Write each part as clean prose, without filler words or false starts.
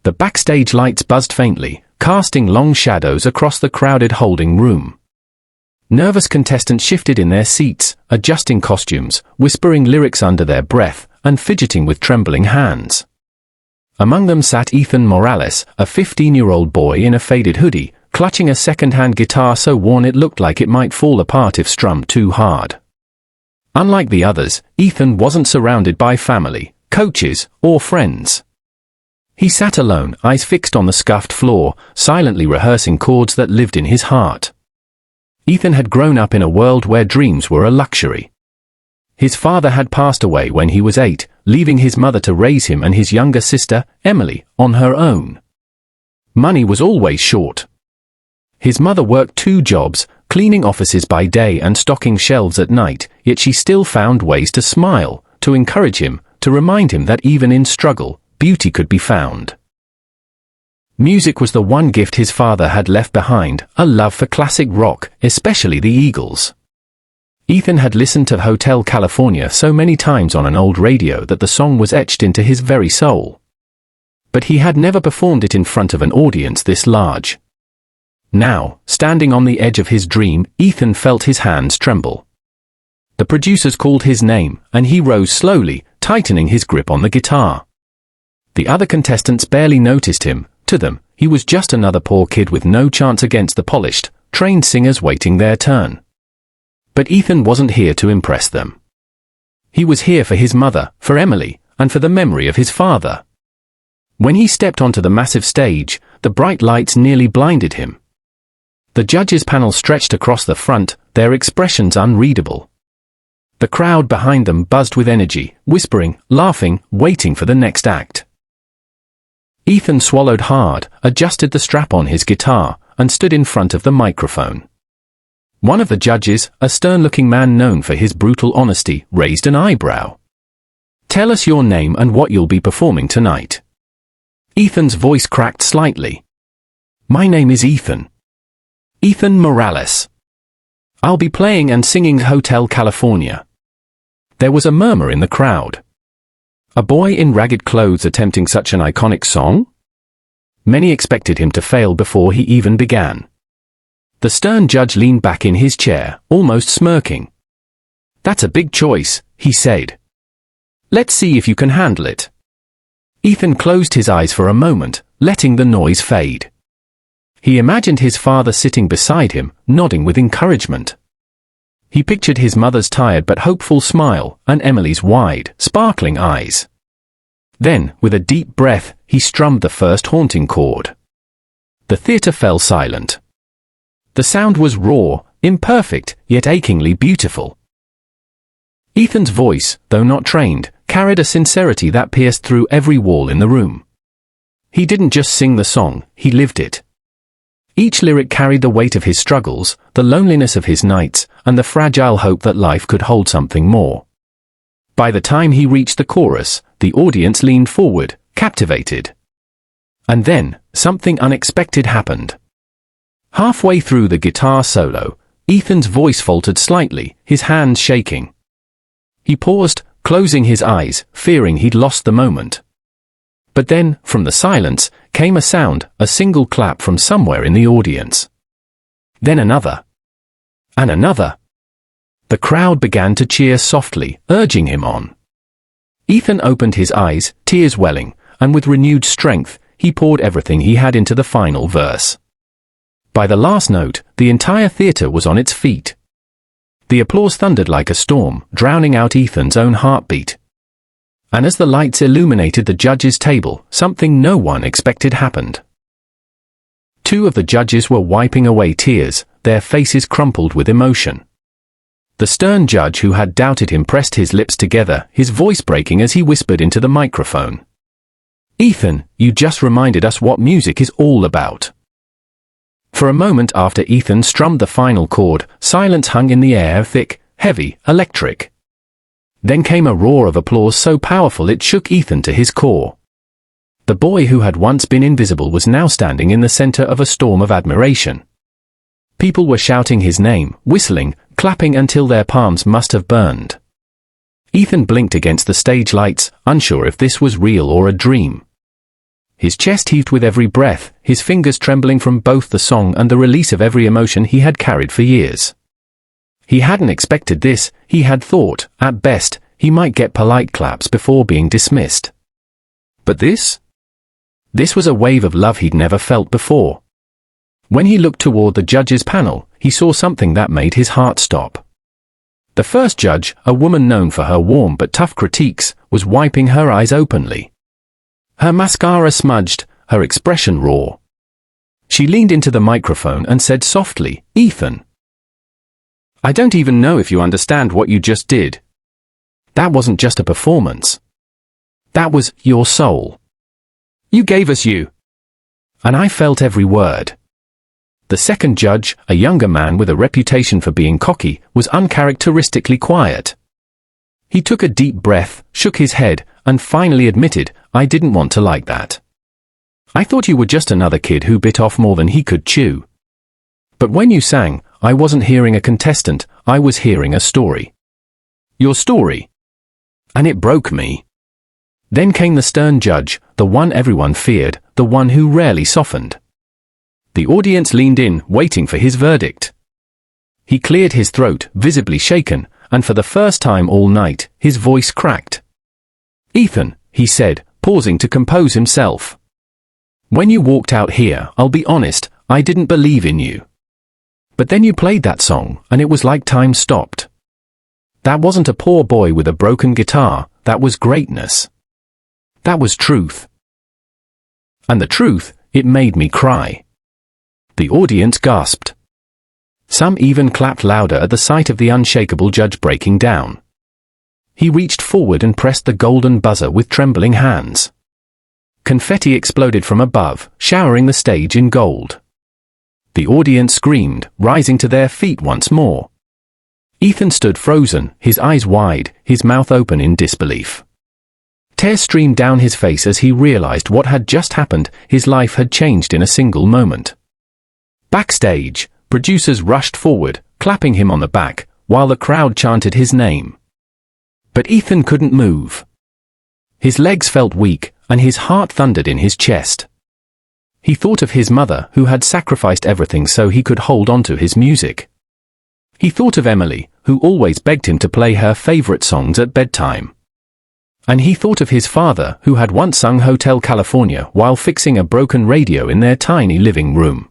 The backstage lights buzzed faintly, casting long shadows across the crowded holding room. Nervous contestants shifted in their seats, adjusting costumes, whispering lyrics under their breath, and fidgeting with trembling hands. Among them sat Ethan Morales, a 15-year-old boy in a faded hoodie, clutching a second-hand guitar so worn it looked like it might fall apart if strummed too hard. Unlike the others, Ethan wasn't surrounded by family, coaches, or friends. He sat alone, eyes fixed on the scuffed floor, silently rehearsing chords that lived in his heart. Ethan had grown up in a world where dreams were a luxury. His father had passed away when he was 8, leaving his mother to raise him and his younger sister, Emily, on her own. Money was always short. His mother worked 2 jobs, cleaning offices by day and stocking shelves at night, yet she still found ways to smile, to encourage him, to remind him that even in struggle, beauty could be found. Music was the one gift his father had left behind, a love for classic rock, especially the Eagles. Ethan had listened to Hotel California so many times on an old radio that the song was etched into his very soul. But he had never performed it in front of an audience this large. Now, standing on the edge of his dream, Ethan felt his hands tremble. The producers called his name, and he rose slowly, tightening his grip on the guitar. The other contestants barely noticed him. To them, he was just another poor kid with no chance against the polished, trained singers waiting their turn. But Ethan wasn't here to impress them. He was here for his mother, for Emily, and for the memory of his father. When he stepped onto the massive stage, the bright lights nearly blinded him. The judges' panel stretched across the front, their expressions unreadable. The crowd behind them buzzed with energy, whispering, laughing, waiting for the next act. Ethan swallowed hard, adjusted the strap on his guitar, and stood in front of the microphone. One of the judges, a stern-looking man known for his brutal honesty, raised an eyebrow. "Tell us your name and what you'll be performing tonight." Ethan's voice cracked slightly. "My name is Ethan. Ethan Morales. I'll be playing and singing Hotel California." There was a murmur in the crowd. A boy in ragged clothes attempting such an iconic song? Many expected him to fail before he even began. The stern judge leaned back in his chair, almost smirking. "That's a big choice," he said. "Let's see if you can handle it." Ethan closed his eyes for a moment, letting the noise fade. He imagined his father sitting beside him, nodding with encouragement. He pictured his mother's tired but hopeful smile, and Emily's wide, sparkling eyes. Then, with a deep breath, he strummed the first haunting chord. The theater fell silent. The sound was raw, imperfect, yet achingly beautiful. Ethan's voice, though not trained, carried a sincerity that pierced through every wall in the room. He didn't just sing the song, he lived it. Each lyric carried the weight of his struggles, the loneliness of his nights, and the fragile hope that life could hold something more. By the time he reached the chorus, the audience leaned forward, captivated. And then, something unexpected happened. Halfway through the guitar solo, Ethan's voice faltered slightly, his hands shaking. He paused, closing his eyes, fearing he'd lost the moment. But then, from the silence, came a sound, a single clap from somewhere in the audience. Then another. And another. The crowd began to cheer softly, urging him on. Ethan opened his eyes, tears welling, and with renewed strength, he poured everything he had into the final verse. By the last note, the entire theater was on its feet. The applause thundered like a storm, drowning out Ethan's own heartbeat. And as the lights illuminated the judges' table, something no one expected happened. 2 of the judges were wiping away tears, their faces crumpled with emotion. The stern judge who had doubted him pressed his lips together, his voice breaking as he whispered into the microphone. "Ethan, you just reminded us what music is all about." For a moment after Ethan strummed the final chord, silence hung in the air, thick, heavy, electric. Then came a roar of applause so powerful it shook Ethan to his core. The boy who had once been invisible was now standing in the center of a storm of admiration. People were shouting his name, whistling, clapping until their palms must have burned. Ethan blinked against the stage lights, unsure if this was real or a dream. His chest heaved with every breath, his fingers trembling from both the song and the release of every emotion he had carried for years. He hadn't expected this. He had thought, at best, he might get polite claps before being dismissed. But this? This was a wave of love he'd never felt before. When he looked toward the judges' panel, he saw something that made his heart stop. The first judge, a woman known for her warm but tough critiques, was wiping her eyes openly. Her mascara smudged, her expression raw. She leaned into the microphone and said softly, "Ethan, I don't even know if you understand what you just did. That wasn't just a performance. That was your soul. You gave us you." And I felt every word. The second judge, a younger man with a reputation for being cocky, was uncharacteristically quiet. He took a deep breath, shook his head, and finally admitted, "I didn't want to like that. I thought you were just another kid who bit off more than he could chew. But when you sang, I wasn't hearing a contestant, I was hearing a story. Your story. And it broke me." Then came the stern judge, the one everyone feared, the one who rarely softened. The audience leaned in, waiting for his verdict. He cleared his throat, visibly shaken, and for the first time all night, his voice cracked. "Ethan," he said, pausing to compose himself. "When you walked out here, I'll be honest, I didn't believe in you. But then you played that song, and it was like time stopped. That wasn't a poor boy with a broken guitar, that was greatness. That was truth. And the truth, it made me cry." The audience gasped. Some even clapped louder at the sight of the unshakable judge breaking down. He reached forward and pressed the golden buzzer with trembling hands. Confetti exploded from above, showering the stage in gold. The audience screamed, rising to their feet once more. Ethan stood frozen, his eyes wide, his mouth open in disbelief. Tears streamed down his face as he realized what had just happened. His life had changed in a single moment. Backstage, producers rushed forward, clapping him on the back, while the crowd chanted his name. But Ethan couldn't move. His legs felt weak, and his heart thundered in his chest. He thought of his mother, who had sacrificed everything so he could hold on to his music. He thought of Emily, who always begged him to play her favorite songs at bedtime. And he thought of his father, who had once sung Hotel California while fixing a broken radio in their tiny living room.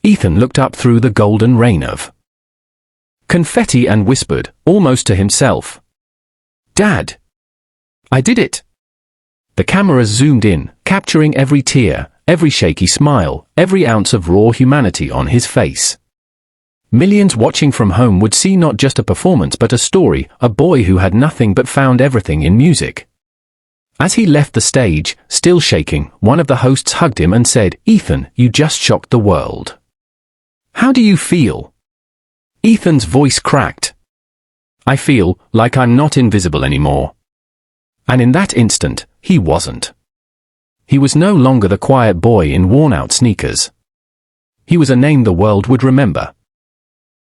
Ethan looked up through the golden rain of confetti and whispered, almost to himself, "Dad! I did it!" The cameras zoomed in, capturing every tear, every shaky smile, every ounce of raw humanity on his face. Millions watching from home would see not just a performance but a story, a boy who had nothing but found everything in music. As he left the stage, still shaking, one of the hosts hugged him and said, "Ethan, you just shocked the world. How do you feel?" Ethan's voice cracked. "I feel like I'm not invisible anymore." And in that instant, he wasn't. He was no longer the quiet boy in worn-out sneakers. He was a name the world would remember.